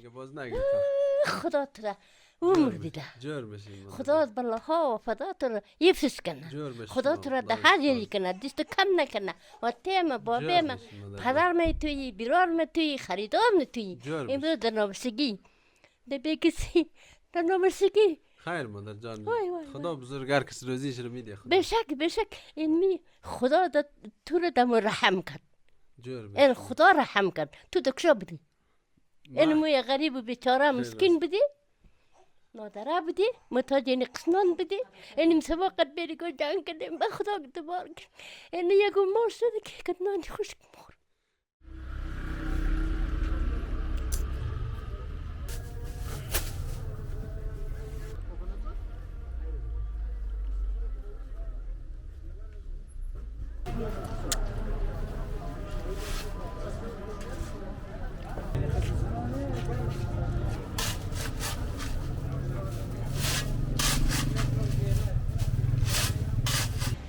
دیگه باز نگه خدا تو را عمر دیده جور بشیم خدا بالله ها و فدا تو را حفظ کنه جور بشیم خدا تو را در هر جایی کنه دست کم نکنه و تیم بابیم پدر می توی بیرار می توی خریدار می توی امروز در نامرسگی در بکسی در نامرسگی خیر مادر جان وای وای خدا بزرگ هر کس روزیش رو میده خدا بشک این می خدا تو را دم رحم کرد جور این بشیم خدا رحم کرد تو دکشا بودی این موی غریب و بیچاره مسکین بودی نادره بودی محتاج این قسنان بودی این مسابقت بری گو جنگ کردیم به خدا اعتبار کن این یکو مار شده که کدنان خوش مار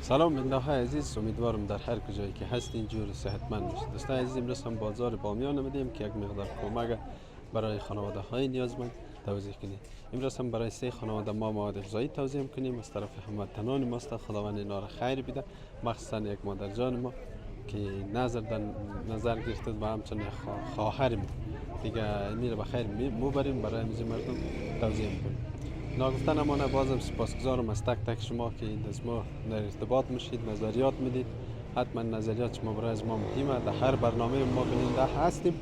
سلام بنده های عزیز امیدوارم در هر کجایی که هستین جور صحتمند باشید دوستان عزیز امروز هم بازار بامیان آمدیم که یک مقدار کمک برای خانواده های نیازمند توضیح کنیم امروز هم برای 3 خانواده ما مواد غذایی توزیع کنیم از طرف هموطنان ماست خداوند اینا را خیر بده مخصوصا یک مادر جان ما که نظر گرفته و همچنین خواهر ما دیگه میره بخیر میبریم برای همه مردم توزیع کنیم ناگفتن امانه بازم سپاسگزارم از تک تک شما که از ما در ارتباط میشید نظریات میدید حتما نظریات شما برای از ما مهمه در هر برنامه ما بیننده هستیم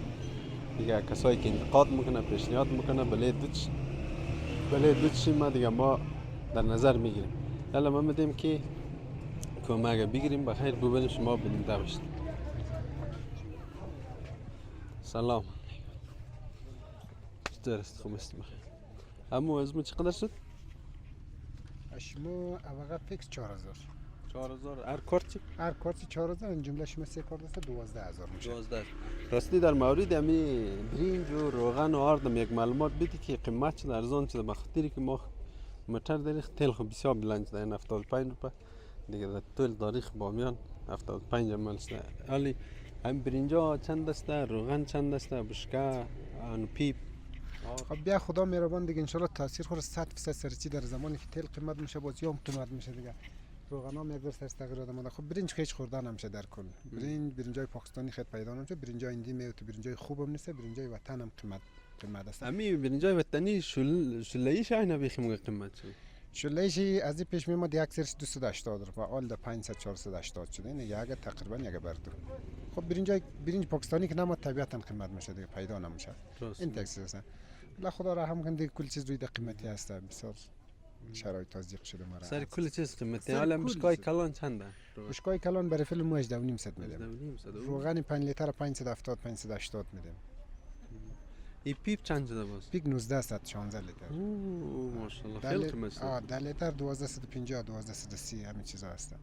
دیگه کسایی که انتقاد میکنه پیشنهاد میکنه بله دوچ ما دیگه ما در نظر میگیریم یلا ما میدیم که کمک بگیریم بخیر ببینیم شما بیننده باشید سلام چطور است خوب است بخیر امو از ما چقدر شد؟ اشمو اوقات فیکس 4000 هر کارت هر کارت 4000 این جمله شما 3 کارت است 12000 میشه 12 راستی در مورد امی برنج و روغن و آردم یک معلومات بدی که قیمت چه ارزان شده بخاطر که ما متر داریم تل خو بسیار بلند شده 75 روپیه دیگه در طول تاریخ بامیان 75 مل شده ولی هم برنجا چند است روغن چند است بشکه ان پیپ خب بیا خدا مهربان دیگه ان شاء الله تاثیر خور 100% سرچی در زمانی که تل قیمت میشه باز یوم قیمت میشه دیگه روغن هم یک در سر تغییر داده خب برنج خیلی خوردن نمیشه در کل برنجای پاکستانی خیلی پیدا نمیشه برنجای هندی میوت برنجای خوبم نیست برنجای وطن هم قیمت است امی برنجای وطنی شلایش اینا بخیم قیمت شلایش از این پیش میمد یک سرش 280 روپیه آل ده 500 480 شده این یک تقریبا یک بردو خب برنج پاکستانی که نماد طبیعتا قیمت میشه دیگه پیدا نمیشه این تکس است الله خدا رحم کنه دیگه کل چیز روی قیمتی هست بسیار شرایط تضییق شده ما سر کل چیز قیمتی حالا مشکای کلان چنده مشکای کلان برای فیلم مو 18.5 میدم روغن 5 لیتر 570 580 میدم ای پیپ چند شده باز پیپ 1916 لیتر اوه ماشاءالله خیلی قیمته 10 لیتر 1250 1230 همین چیزا هست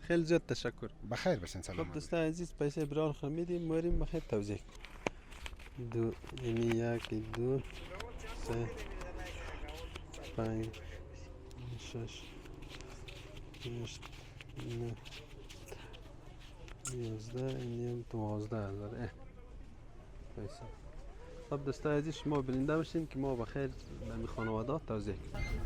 خیلی زیاد تشکر بخیر باشین سلام خب دوستان عزیز پیسه برار خمیدیم موریم بخیر توضیح دو یعنی یکی دو سه 5 6 8 9 11 اینیم 12000 پیسه خب دوستان عزیز شما بلنده باشین که ما بخیر به خانواده توضیح کنیم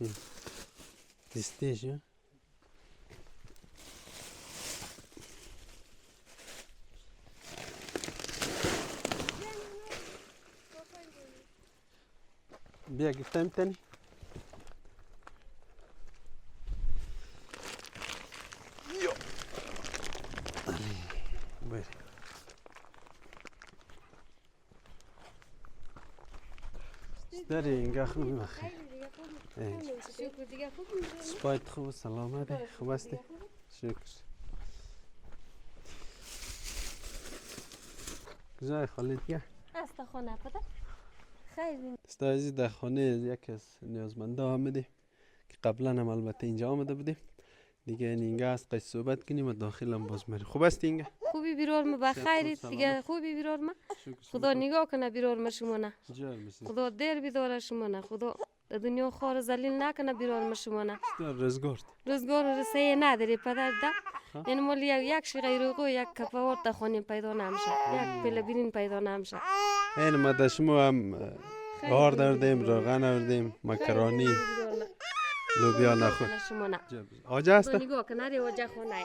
ماشین استیشن بیا گفتم تانی یا بری داری اینگاه خوبی بخیر سپایت خوب سلامتی خوب هستی شکر کجای خالی دیگه است خونه پدر خیر استازی در خانه یکی از نیازمنده آمده که قبلا هم البته اینجا آمده بودیم دیگه اینگه از قصد صحبت کنیم و داخل هم باز مریم خوب هستی اینگه؟ خوبی بیرار ما بخیرید دیگه خوبی بیرار ما خدا نگاه کنه بیرار ما شما نه خدا دیر بیداره شما نه خدا دنیا خار زلیل نکنه بیرار ما شما نه روزگار رسیه نداری پدر ده این مال یک شیغی روغو یک کفاوت تا خانیم پیدا نمیشه یک پله بیرین پیدا نمیشه این ما در شما هم آرد آوردیم روغن آوردیم مکرانی لوبیا نخور آجا هست؟ نگاه کنه ری آجا خونه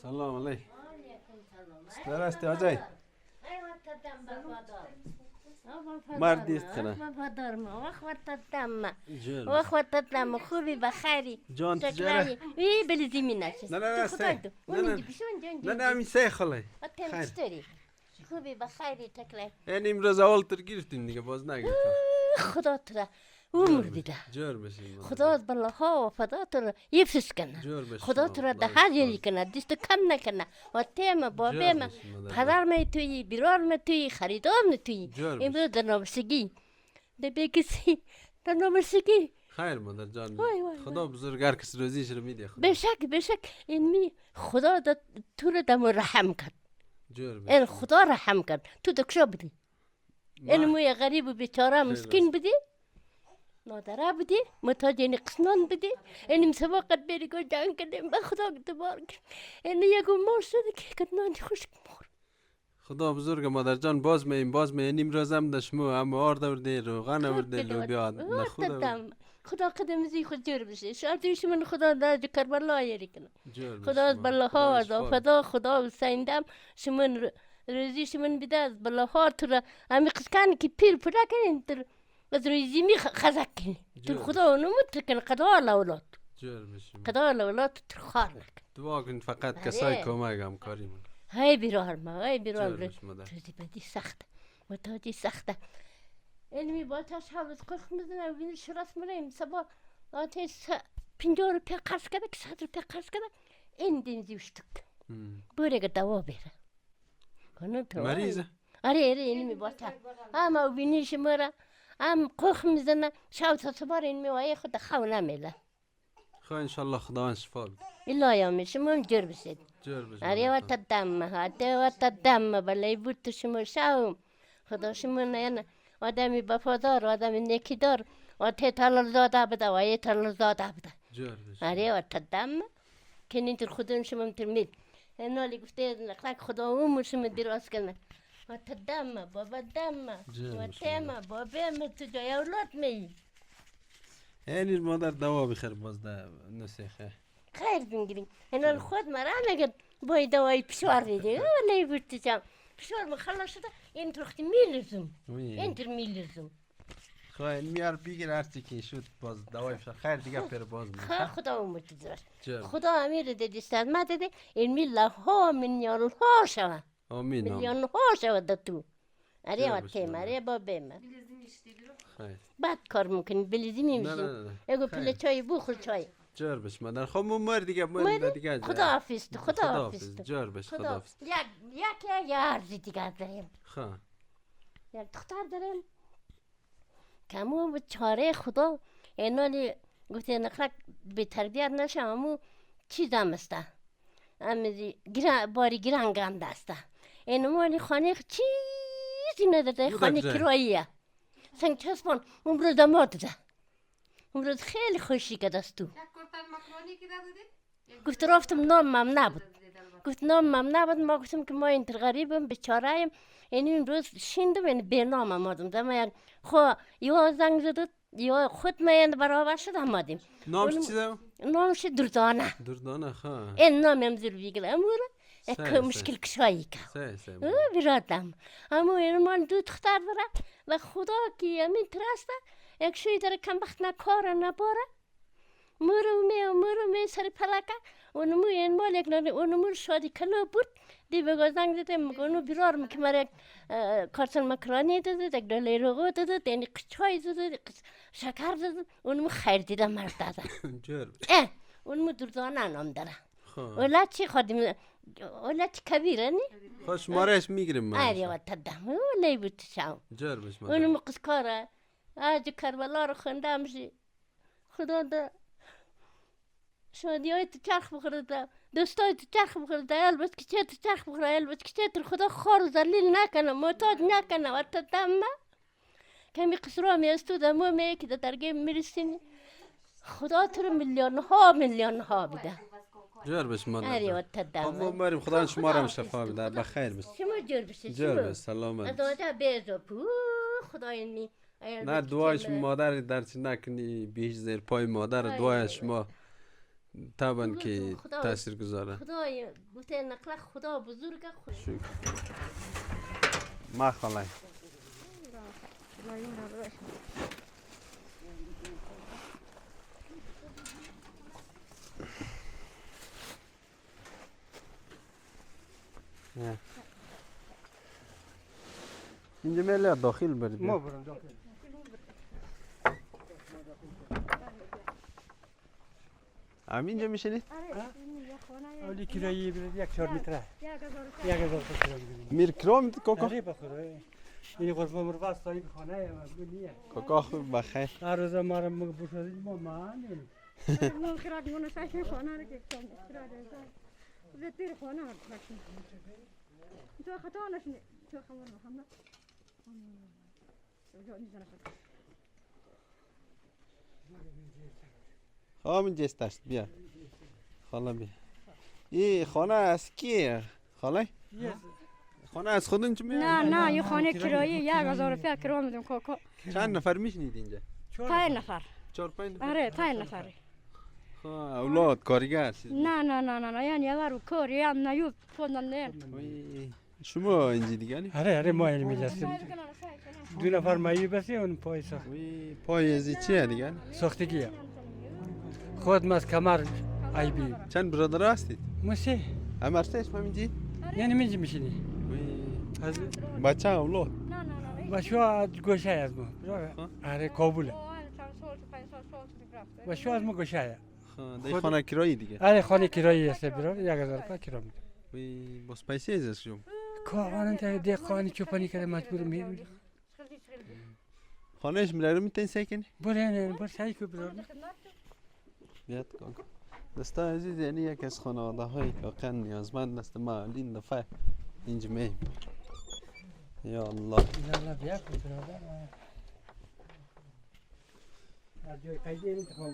سلام علیکم درسته آجای مردیست کنه وقت دم خوبی بخیری جان تجاره وی بلیزی می نشست نه همین سه خاله خیر خوبی بخیری تکلی این امروز اول تر گرفتیم دیگه باز نگرفتم خدا ترا عمر دیده خدا بالله ها و فدا ترا یفس کنه خدا ترا ده هر یری کنه دست کم نکنه و تیم بابیم پدر می توی بیرار می توی خریدار می توی امروز در نامرسگی ده بگسی در نامرسگی خیر مادر جان خدا بزرگار کس روزیش رو میده بشک این می خدا تو رو دم رحم کرد این خدا رحم کرد تو دکشا بودی این موی غریب و بیچاره مسکین بودی نادره بودی متاجین قسنان بودی اینم سواقت بری گو جان کردیم به خدا دبار کرد این یکو مار شده که کدنانی خوشک مار خدا بزرگ مادر جان باز این امروز هم دشمو هم آرد آورده روغن آورده لوبیا نخود خدا قدم زی خود جور بشه شاید من خدا در کربلا یری کنه خدا از بالله ها از فدا خدا سیندم شمن روزی شمن بیده از بالله ها تو را همی قسکن که پیل پدا کنین تر از روزی می خزک کنین تو خدا نمود کن قدا الاولاد قدا الاولاد تر خار نکن دعا کن فقط کسای کمک هم کاری من های بیرار روزی بدی سخته متاجی سخته علمی با تا شب قرخ میزنه و بینی شراس مریم سبا آتش 50 روپیه قرض کرده که 100 روپیه قرض کرده این دینزی وشتک بوره که دوا بیره مریضه آره علمی با تا اما و بینی شماره هم قرخ میزنه شب تا صبح علمی وای خود خونه میله خواه انشالله خدا شفا بده ایلا یا می شما هم جور بشید آره و تا دم بلای بود تو شما شاوم خدا شما نه آدمی وفادار آدمی نیکیدار و تلال زاده بده و یه تلال زاده بده آره و تدم کنین تر خودم شما ترمید نالی گفته نقلق خدا عمر شما دراز کنه و تدم بابا دم و تیم بابا تو جای اولاد می این مادر دوا بخیر باز ده نسیخه خیر بینگیریم این خود مرا نگه باید دوای پشوار میده ولی بودتی چم پشوار مخلا شده این ترختی میلزم این تر میلزم خواه این میار بیگیر هرچی که شد باز دوای بشه خیر دیگه پر باز میشه خدا عمرت دراز خدا امیر دیدی سد ما دیدی این میله ها میلیون ها شوه آمین میلیون ها شوه ده تو اره و تیم اره با بیمه بعد کار میکنی بلیزی میمیشی اگه پله چای بخور چای جار بش مادر خب مر دیگه مر دیگه خدا حافظ جار بش خدا حافظ یک عرضی دیگه داریم خواه یک دختر داریم کمو به چاره خدا اینالی گفته نخلق به تربیت نشه امو چیز هم استه امیزی باری گرنگ دسته این مالی خانه چیزی نداره خانه کراییه سنگ چسبان عمر دماد ده امروز خیلی خوشی که دستو گفت رفتم نامم نبود گفت نامم نبود ما گفتم که ما اینتر غریبم بیچاره‌ایم این امروز شیندم این به نام آمدم دم یک خو یا زنگ زد یا خود ما برابر شد آمدیم نامش چیه؟ نامش دردانه دردانه خواه این نامم زیر بیگل امورا یک مشکل کشایی که برادم اما این من دو دختر داره و خدا که امین ترسته یک شوی داره کم وقت نکاره نباره مرو می سر پلکه اونمو این مال یک نانی اونمو شادی کلا بود دی بگو زنگ زده مگونو بیرارم که مرا کارتون مکرانی داده یک دلی روغو داده دینی قچای داده شکر داده اونمو خیر دیدم مرد داده اونمو دردانه نام داره اولا چی خودم اولا چی کبیره نی خوش مارش میگیریم ما آره و تدام اولی بود شام جربش ما اونمو قسکاره آج کربلا رو خوندم شی خدا ده شادی های تو چرخ بخورده دوستای تو چرخ بخورده البته که چه تو چرخ بخوره البته که چه تو خدا خار و ذلیل نکنه محتاج نکنه و تدامه کمی قصرها میستو دمو می که درگه میرسیم خدا تو رو میلیون ها بیده جربش ما آره و تدامه ما بریم خدا شما را شفا بده بخیر بس شما جربش جربش سلامت ادواجه بیزو پو خدای نی نه دوایش مادر درچ نکنی بیش زیر پای مادر دوایش ما طبعا که تاثیر گذاره خدای بوته نقله خدا بزرگه خوش ما خلای اینجا میله داخل برید ما برم داخل همینجا میشینید؟ اولی کرایی برید 1 متره 1000 کرایی برید میر کرا میدید کاکا؟ آره بخوره این غرفه مربع صاحب خانه بنیه کاکا خوب بخیر هر روز ما رو بوشادی ما معنی من خیرات منو سعی خانه رو که کم خیرات زدیر خانه رو بکن تو خطا نشنی تو خبر محمد همین جستش بیا خاله بیا این خانه از کیه خاله؟ خانه از خودن چه نه یه خانه کرایی 1000 روپیه کرا میدم کاکا چند نفر میشنید اینجا؟ 5 نفر 4-5 نفر؟ آره 5 نفر اولاد کارگر نه یعنی اول کاری هم نیوب فوندن نه شما اینجا دیگه نی؟ آره ما این میجستیم 2 نفر مایی بسی اون پای ساخت پای ازی چیه دیگه؟ ساختگیه خود از کمر عیبی چند برادر هستید؟ موسی همه ارتش ما اینجا؟ یعنی میجی میشینی از بچه اولاد؟ و شو از گوشه از ما آره کابوله و شو از ما گوشه دی خانه کرایی دیگه؟ آره خانه کرایی است برای 1000 روپیه کرا میده بس پیسه ازش شما؟ کاران تا دی خانه چوپانی کرده مجبور میری خانهش میره میتونی سکنی؟ بر سعی کو برار بیاد کاکا دستا عزیز یعنی یک از خانواده های که واقعا نیازمند است ما این دفعه اینجا میم یا الله یالا بیا کو برادر جای قیدی انتخاب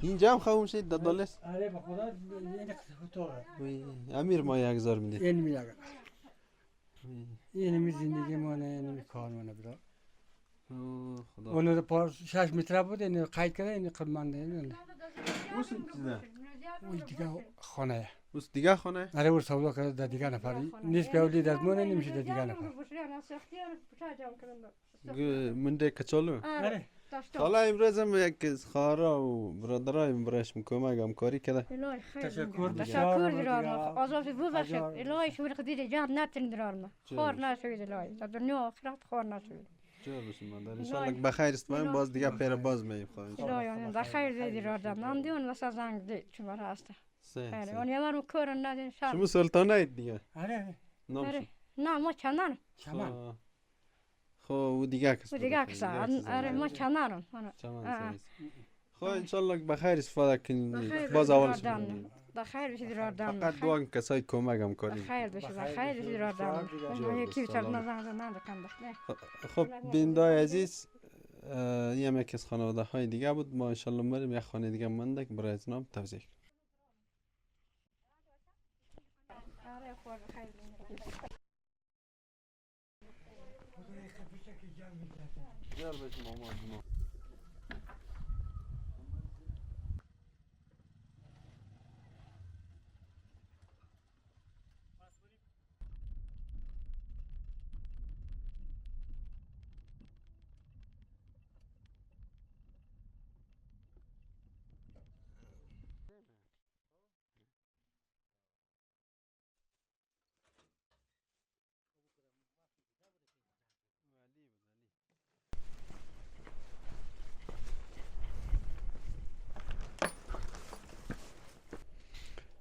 اینجا هم خواهم شد دادالست آره به خدا این خطوره امیر ما 1000 میده این میگه این می زندگی مونه این کار مونه برا خدا اون پار 6 متر بود این قید کرده این قدمانده این اوس چیزه اون دیگه خانه اوس دیگه خانه آره ور سودا کرده در دیگه نفری نیست بیاولی در مونه نمیشه در دیگه نفر منده کچالو آره حالا امروز هم یک خارا و برادرای برایش کمک همکاری کرده تشکر تشکر درارم آزاد ببخشید الهی شما قدید جان نتن درارم خور نشوید الهی در دنیا آخرت خور نشوید جا بسم الله ان شاء الله بخیر است من باز دیگه پیر باز مییم خواهیم الهی بخیر درارم من دیون واسه زنگ دی شما راست آره اون یارو کار ندین شب شما سلطانه اید دیگه آره نام نه ما چندان شما خب و دیگه کس دیگه کس آره ما چندان خب ان شاء الله بخیر استفاده کنید باز اول بخیر بشید درارم فقط دوان کسای کمک هم کنید بخیر بشید درارم یکی چند نزن نه خب بیندای عزیز یکی از خانواده های دیگه بود. ما انشالله بریم یک خانه دیگه مونده که برای از نام توضیح کنیم.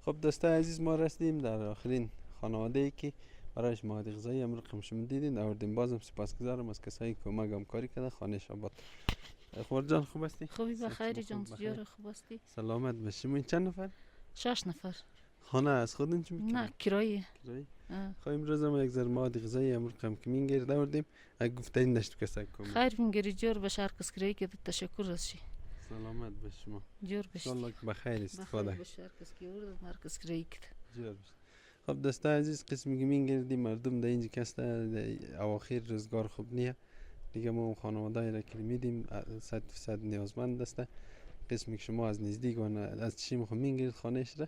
خب دوستای عزیز، ما رسیدیم در آخرین خانواده ای که برایش مواد غذایی امروز قمشم دیدین آوردیم. بازم سپاسگزارم از کسایی که کمک همکاری کرده. خانه شاباد. اخبار جان خوب هستی؟ خوبی بخیر جان، جور خوب هستی؟ سلامت باشی. من چند نفر؟ 6 نفر. خانه از خودن چی میکنی؟ نه کرایه. خب امروز ما یک ذره مواد غذایی امروز کم کمین گرد آوردیم. اگه گفته این داشت کسایی کمک. خیر میگیری جور باشه، هر کس کرایه که تشکر رسی. سلامت باش شما. جور باشه. ان که بخیر استفاده. بخیر باشه، هر کس که ورد هر کس کرایه کرد. جور باشه. خب دوستای عزیز، قسمی که میگردی مردم در اینجا کسته اواخر روزگار خوب نیه دیگه. ما خانواده را که میدیم 100% نیازمند است. قسمی که شما از نزدیک و از چشم خود میگیرید خانهش را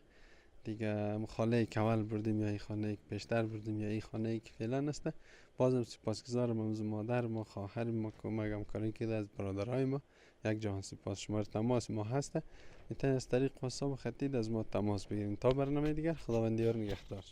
دیگه. خانه که اول بردیم یا این خانه که پیشتر بردیم یا این خانه که فعلا است. بازم سپاسگزارم از مادر ما، خواهر ما، کمک همکاری کرده از برادرای ما. یک جهان سپاس. شماره تماس ما هست، میتونید از طریق واتساپ خطی از ما تماس بگیرید. تا برنامه دیگر، خداوند یار نگهدار.